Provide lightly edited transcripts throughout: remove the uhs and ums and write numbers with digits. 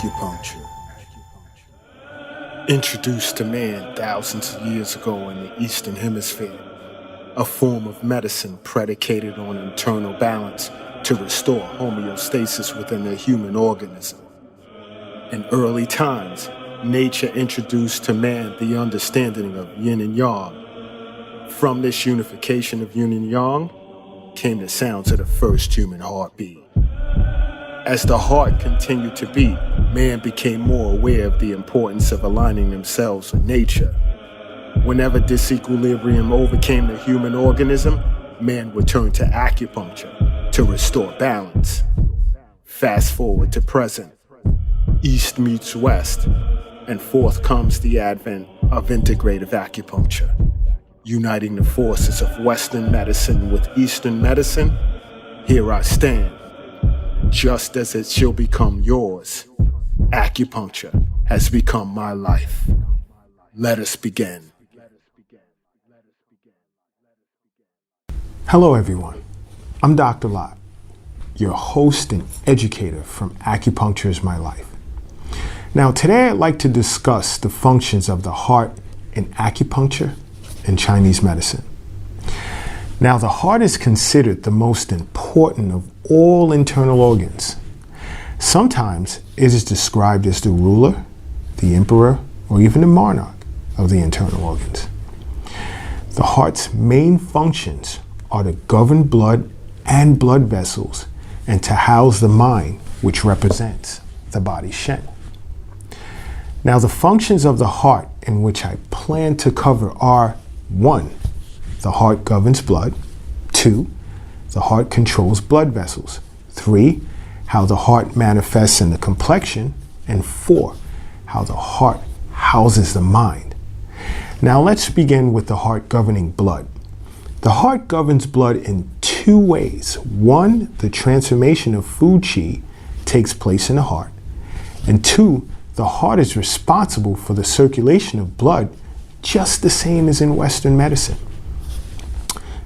Acupuncture. Introduced to man thousands of years ago in the Eastern Hemisphere, a form of medicine predicated on internal balance to restore homeostasis within the human organism. In early times, nature introduced to man the understanding of yin and yang. From this unification of yin and yang came the sounds of the first human heartbeat. As the heart continued to beat, man became more aware of the importance of aligning themselves with nature. Whenever disequilibrium overcame the human organism, man would turn to acupuncture to restore balance. Fast forward to present. East meets West, and forth comes the advent of integrative acupuncture. Uniting the forces of Western medicine with Eastern medicine, here I stand. Just as it shall become yours, acupuncture has become my life. Let us begin. Hello everyone, I'm Dr. Lott, your host and educator from Acupuncture is My Life. Now today I'd like to discuss the functions of the heart in acupuncture and Chinese medicine. Now the heart is considered the most important of all internal organs. Sometimes it is described as the ruler, the emperor, or even the monarch of the internal organs. The heart's main functions are to govern blood and blood vessels and to house the mind, which represents the body's shen. Now the functions of the heart in which I plan to cover are 1. The heart governs blood. 2. The heart controls blood vessels. 3. How the heart manifests in the complexion. And 4. How the heart houses the mind. Now let's begin with the heart governing blood. The heart governs blood in 2 ways. 1, the transformation of food qi takes place in the heart. And 2, the heart is responsible for the circulation of blood just the same as in Western medicine.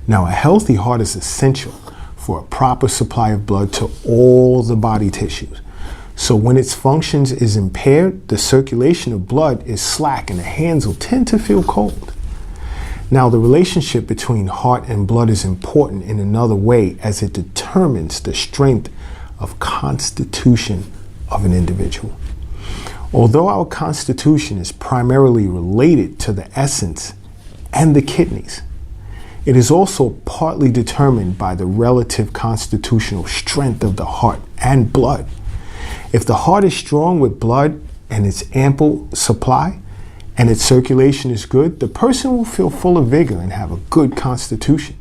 Now, a healthy heart is essential for a proper supply of blood to all the body tissues. So when its functions is impaired, the circulation of blood is slack and the hands will tend to feel cold. Now, the relationship between heart and blood is important in another way as it determines the strength of constitution of an individual. Although our constitution is primarily related to the essence and the kidneys, it is also partly determined by the relative constitutional strength of the heart and blood. If the heart is strong with blood and its ample supply and its circulation is good, the person will feel full of vigor and have a good constitution.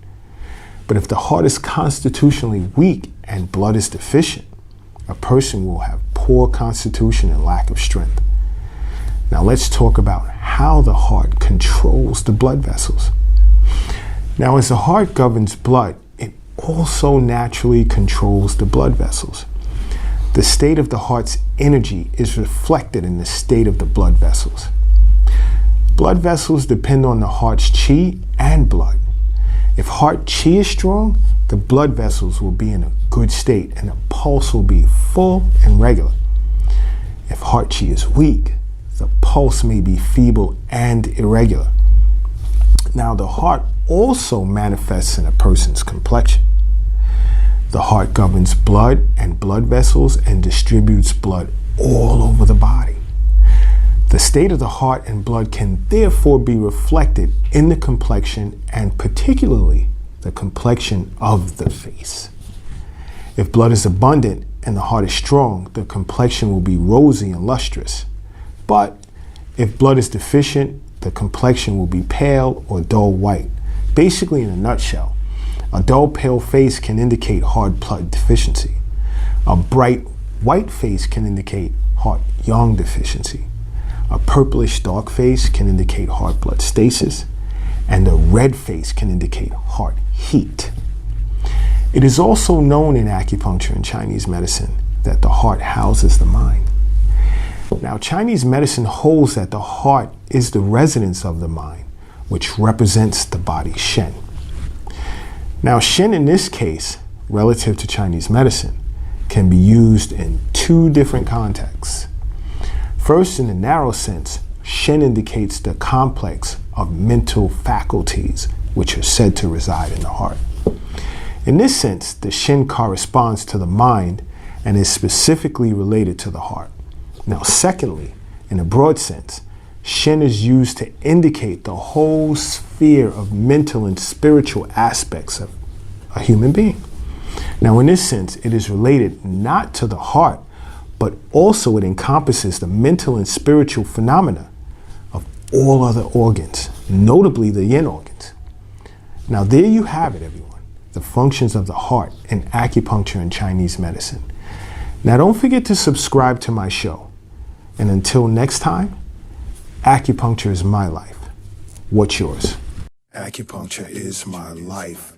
But if the heart is constitutionally weak and blood is deficient, a person will have poor constitution and lack of strength. Now let's talk about how the heart controls the blood vessels. Now as the heart governs blood, it also naturally controls the blood vessels. The state of the heart's energy is reflected in the state of the blood vessels. Blood vessels depend on the heart's qi and blood. If heart qi is strong, the blood vessels will be in a good state and the pulse will be full and regular. If heart qi is weak, the pulse may be feeble and irregular. Now the heart also manifests in a person's complexion. The heart governs blood and blood vessels and distributes blood all over the body. The state of the heart and blood can therefore be reflected in the complexion and particularly the complexion of the face. If blood is abundant and the heart is strong, the complexion will be rosy and lustrous. But if blood is deficient, the complexion will be pale or dull white. Basically, in a nutshell, a dull pale face can indicate heart blood deficiency. A bright white face can indicate heart yang deficiency. A purplish dark face can indicate heart blood stasis, and a red face can indicate heart heat. It is also known in acupuncture and Chinese medicine that the heart houses the mind. Now, Chinese medicine holds that the heart is the residence of the mind, which represents the body's shen. Now, shen in this case, relative to Chinese medicine, can be used in 2 different contexts. First, in the narrow sense, Shin indicates the complex of mental faculties which are said to reside in the heart. In this sense, the Shin corresponds to the mind and is specifically related to the heart. Now, secondly, in a broad sense, Shin is used to indicate the whole sphere of mental and spiritual aspects of a human being. Now, in this sense, it is related not to the heart, but also it encompasses the mental and spiritual phenomena of all other organs, notably the yin organs. Now, there you have it, everyone, the functions of the heart in acupuncture and Chinese medicine. Now, don't forget to subscribe to my show. And until next time, acupuncture is my life. What's yours? Acupuncture is my life.